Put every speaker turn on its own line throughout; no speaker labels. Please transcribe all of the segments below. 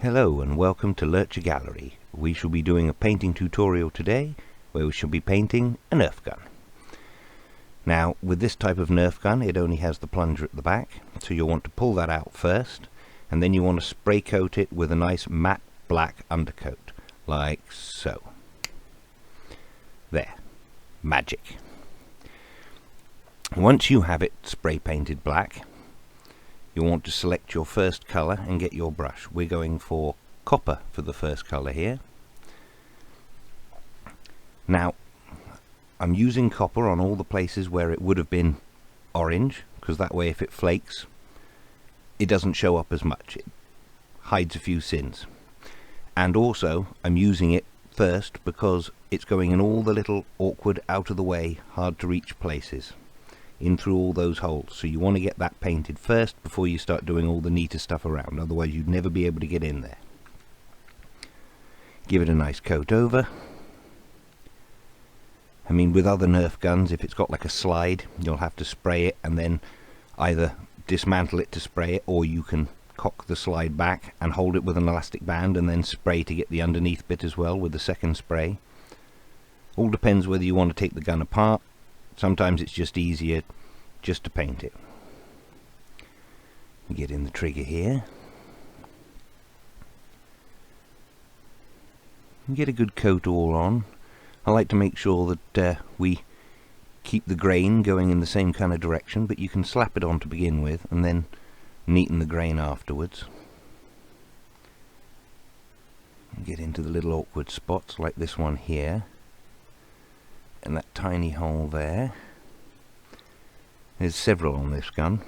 Hello and welcome to Lurcher Gallery. We shall be doing a painting tutorial today where we shall be painting a Nerf gun. Now with this type of Nerf gun it only has the plunger at the back, so you'll want to pull that out first and then you want to spray coat it with a nice matte black undercoat, like so. There. Magic. Once you have it spray painted black, you'll want to select your first colour and get your brush. We're going for copper for the first colour here. Now I'm using copper on all the places where it would have been orange, because that way if it flakes it doesn't show up as much, it hides a few sins. And also I'm using it first because it's going in all the little awkward, out of the way, hard to reach places, in through all those holes, so you want to get that painted first before you start doing all the neater stuff around, otherwise you'd never be able to get in there. Give it a nice coat over. I mean, with other Nerf guns, if it's got like a slide, you'll have to spray it and then either dismantle it to spray it, or you can cock the slide back and hold it with an elastic band and then spray to get the underneath bit as well with the second spray. All depends whether you want to take the gun apart. Sometimes it's just easier just to paint it. Get in the trigger here. And get a good coat all on. I like to make sure that we keep the grain going in the same kind of direction, but you can slap it on to begin with and then neaten the grain afterwards. And get into the little awkward spots like this one here. And that tiny hole there. There's several on this gun.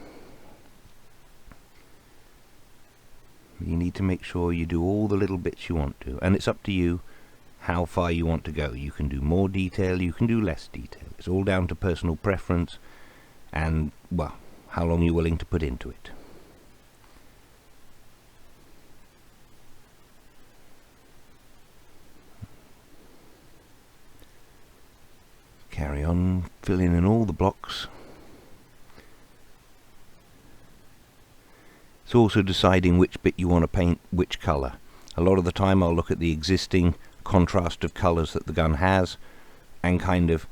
You need to make sure you do all the little bits you want to, and it's up to you how far you want to go. You can do more detail, you can do less detail. It's all down to personal preference and, well, how long you're willing to put into it. Carry on filling in all the blocks. It's also deciding which bit you want to paint which colour. A lot of the time I'll look at the existing contrast of colours that the gun has and kind of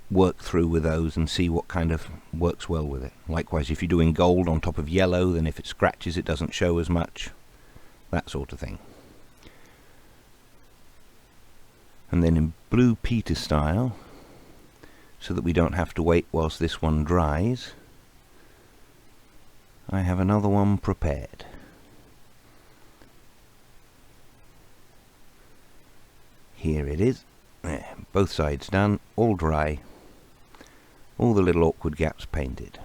work through with those and see what kind of works well with it. Likewise, if you're doing gold on top of yellow, then if it scratches it doesn't show as much, that sort of thing. And then in Blue Peter style, so that we don't have to wait whilst this one dries, I have another one prepared. Here it is. There, both sides done, all dry, all the little awkward gaps painted.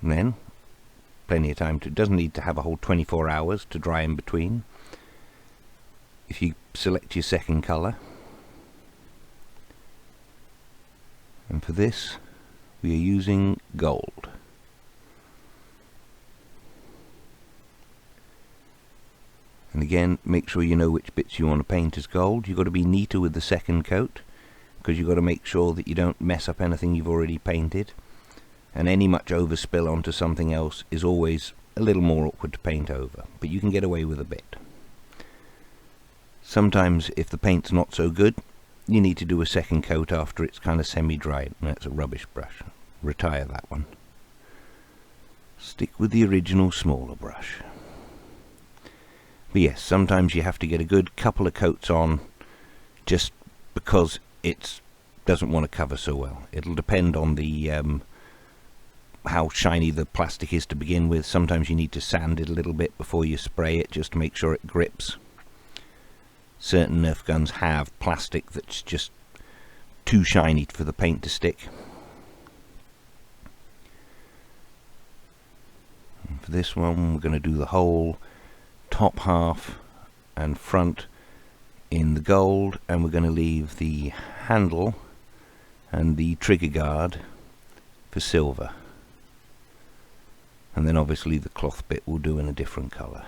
And then, plenty of time to, doesn't need to have a whole 24 hours to dry in between. If you select your second colour, and for this we are using gold. And again, make sure you know which bits you want to paint as gold. You've got to be neater with the second coat, because you've got to make sure that you don't mess up anything you've already painted, and any much overspill onto something else is always a little more awkward to paint over, but you can get away with a bit. Sometimes if the paint's not so good, you need to do a second coat after it's kind of semi-dried. That's a rubbish brush. Retire that one. Stick with the original smaller brush. But yes, sometimes you have to get a good couple of coats on just because it doesn't want to cover so well. It'll depend on the how shiny the plastic is to begin with. Sometimes you need to sand it a little bit before you spray it just to make sure it grips. Certain Nerf guns have plastic that's just too shiny for the paint to stick. And for this one we're going to do the whole top half and front in the gold, and we're going to leave the handle and the trigger guard for silver, and then obviously the cloth bit we'll do in a different colour.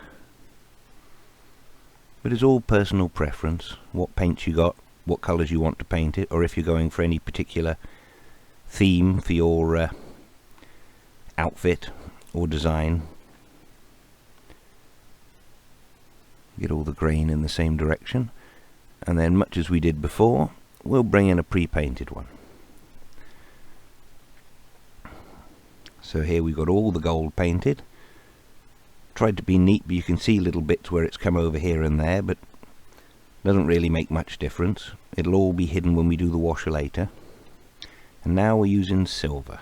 But it's all personal preference, what paints you got, what colours you want to paint it, or if you're going for any particular theme for your outfit, or design. Get all the grain in the same direction, and then, much as we did before, we'll bring in a pre-painted one. So here we've got all the gold painted. Tried to be neat, but you can see little bits where it's come over here and there, but doesn't really make much difference. It'll all be hidden when we do the washer later. And now we're using silver.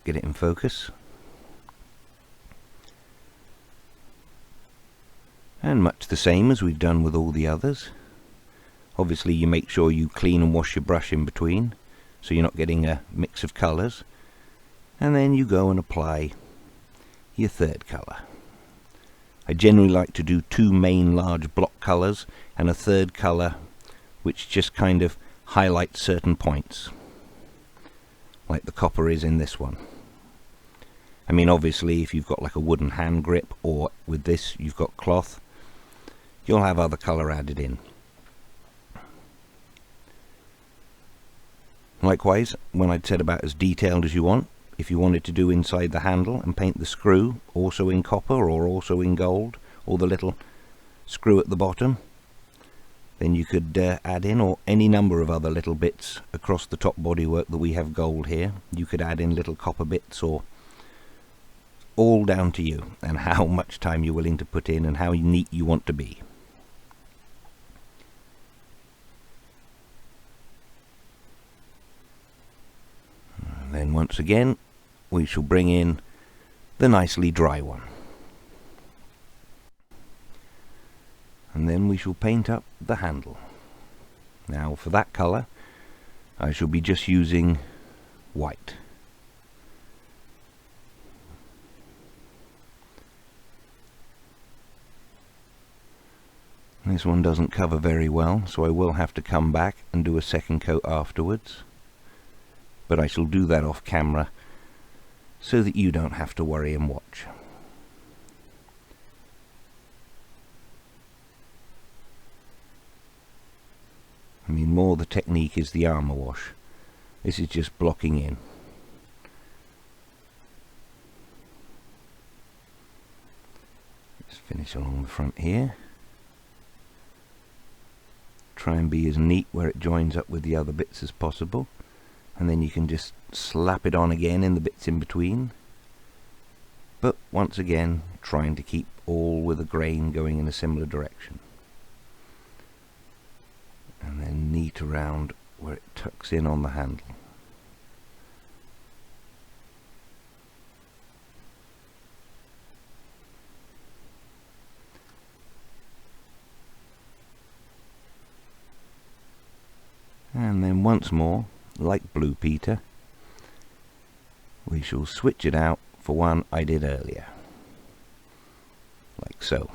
Get it in focus. And much the same as we've done with all the others. Obviously you make sure you clean and wash your brush in between, so you're not getting a mix of colours. And then you go and apply your third colour. I generally like to do two main large block colours and a third colour which just kind of highlights certain points, like the copper is in this one. I mean, obviously if you've got like a wooden hand grip, or with this you've got cloth, you'll have other colour added in. Likewise, when I'd said about as detailed as you want, if you wanted to do inside the handle and paint the screw also in copper or also in gold, or the little screw at the bottom, then you could add in, or any number of other little bits across the top bodywork that we have gold here. You could add in little copper bits, or all down to you and how much time you're willing to put in and how neat you want to be. And then once again we shall bring in the nicely dry one, and then we shall paint up the handle. Now for that colour I shall be just using white. This one doesn't cover very well, so I will have to come back and do a second coat afterwards, but I shall do that off camera so that you don't have to worry and watch. I mean, more the technique is the armour wash. This is just blocking in. Let's finish along the front here. Try and be as neat where it joins up with the other bits as possible, and then you can just slap it on again in the bits in between, but once again trying to keep all with the grain going in a similar direction, and then neat around where it tucks in on the handle. And then once more, like Blue Peter, we shall switch it out for one I did earlier, like so.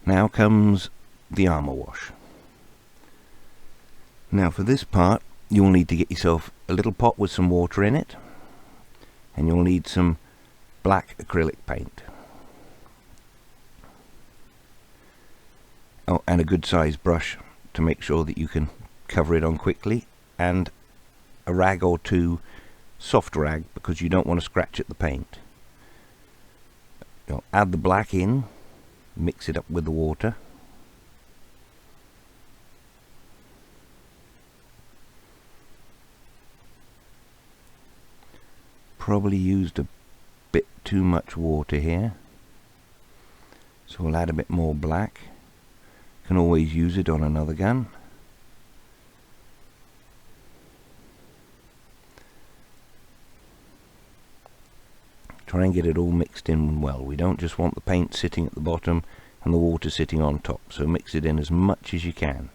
Now comes the armour wash. Now for this part you'll need to get yourself a little pot with some water in it, and you'll need some black acrylic paint. Oh, and a good sized brush to make sure that you can cover it on quickly, and a rag or two, soft rag, because you don't want to scratch at the paint. You'll add the black in, mix it up with the water. Probably used a bit too much water here, so we'll add a bit more black. Can always use it on another gun. Try and get it all mixed in well. We don't just want the paint sitting at the bottom and the water sitting on top, so mix it in as much as you can.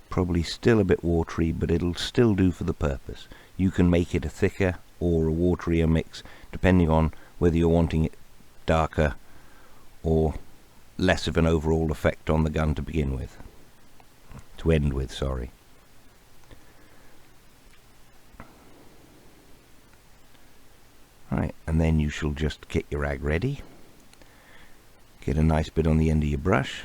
Probably still a bit watery, but it'll still do for the purpose. You can make it a thicker or a waterier mix depending on whether you're wanting it darker or less of an overall effect on the gun to begin with. To end with, sorry. Right, and then you shall just get your rag ready. Get a nice bit on the end of your brush.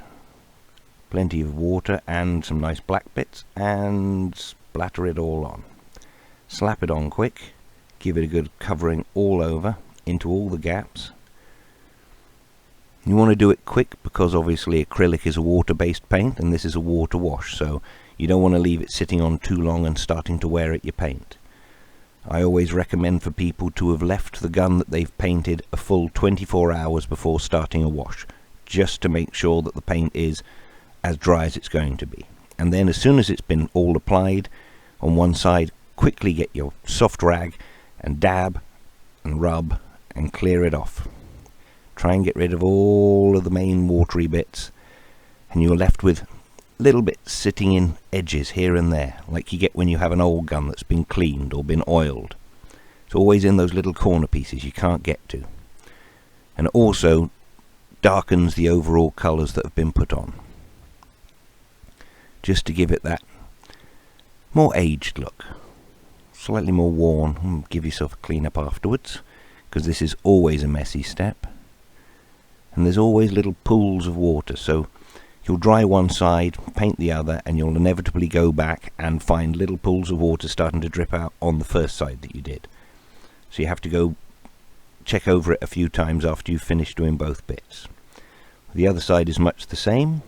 plenty of water and some nice black bits, and splatter it all on. Slap it on quick, give it a good covering all over into all the gaps. You want to do it quick because obviously acrylic is a water-based paint and this is a water wash, so you don't want to leave it sitting on too long and starting to wear at your paint. I always recommend for people to have left the gun that they've painted a full 24 hours before starting a wash, just to make sure that the paint is as dry as it's going to be. And then as soon as it's been all applied on one side, quickly get your soft rag and dab and rub and clear it off. Try and get rid of all of the main watery bits, and you're left with little bits sitting in edges here and there, like you get when you have an old gun that's been cleaned or been oiled. It's always in those little corner pieces you can't get to. And it also darkens the overall colours that have been put on, just to give it that more aged look, slightly more worn. Give yourself a clean up afterwards, because this is always a messy step, and there's always little pools of water, so you'll dry one side, paint the other, and you'll inevitably go back and find little pools of water starting to drip out on the first side that you did. So you have to go check over it a few times after you've finished doing both bits. The other side is much the same.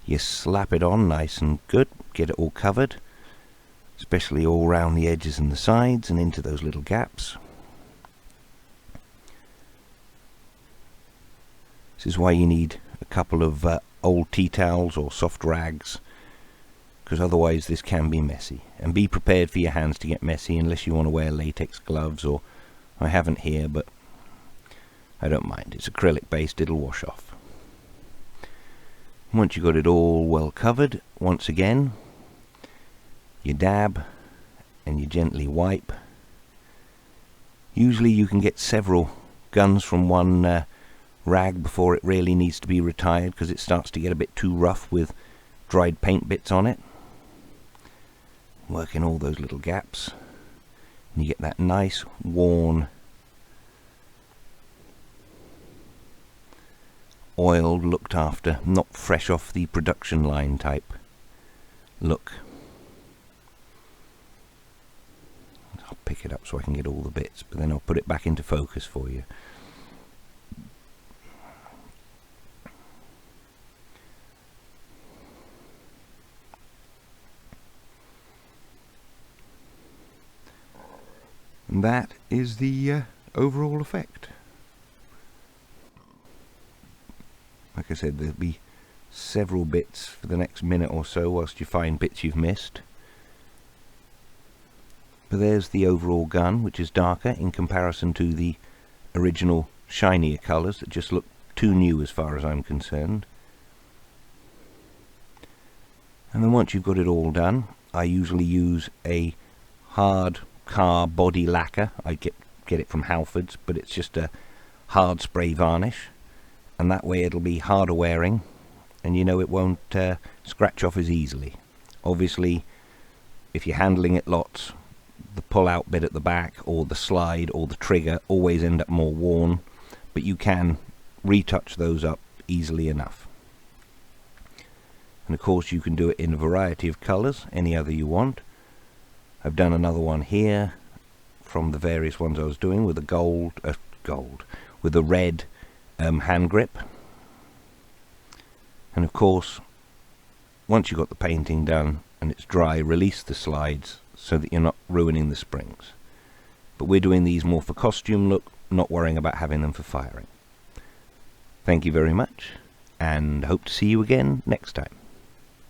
You slap it on nice and good, get it all covered, especially all around the edges and the sides and into those little gaps. This is why you need a couple of old tea towels or soft rags, because otherwise this can be messy. And be prepared for your hands to get messy unless you want to wear latex gloves, or I haven't here, but I don't mind. It's acrylic based, it'll wash off. Once you've got it all well covered, once again you dab and you gently wipe. Usually you can get several guns from one rag before it really needs to be retired, because it starts to get a bit too rough with dried paint bits on it. Work in all those little gaps and you get that nice worn, oiled, looked after, not fresh off the production line type look. I'll pick it up so I can get all the bits, but then I'll put it back into focus for you. And that is the overall effect. Like I said, there'll be several bits for the next minute or so whilst you find bits you've missed. But there's the overall gun, which is darker in comparison to the original shinier colours that just look too new as far as I'm concerned. And then once you've got it all done, I usually use a hard car body lacquer. I get it from Halfords, but it's just a hard spray varnish, and that way it'll be harder wearing, and you know it won't scratch off as easily. Obviously, if you're handling it lots, the pull out bit at the back or the slide or the trigger always end up more worn, but you can retouch those up easily enough. And of course you can do it in a variety of colours, any other you want. I've done another one here from the various ones I was doing with a with a red hand grip. And of course, once you've got the painting done and it's dry, release the slides so that you're not ruining the springs. But we're doing these more for costume look, not worrying about having them for firing. Thank you very much, and hope to see you again next time.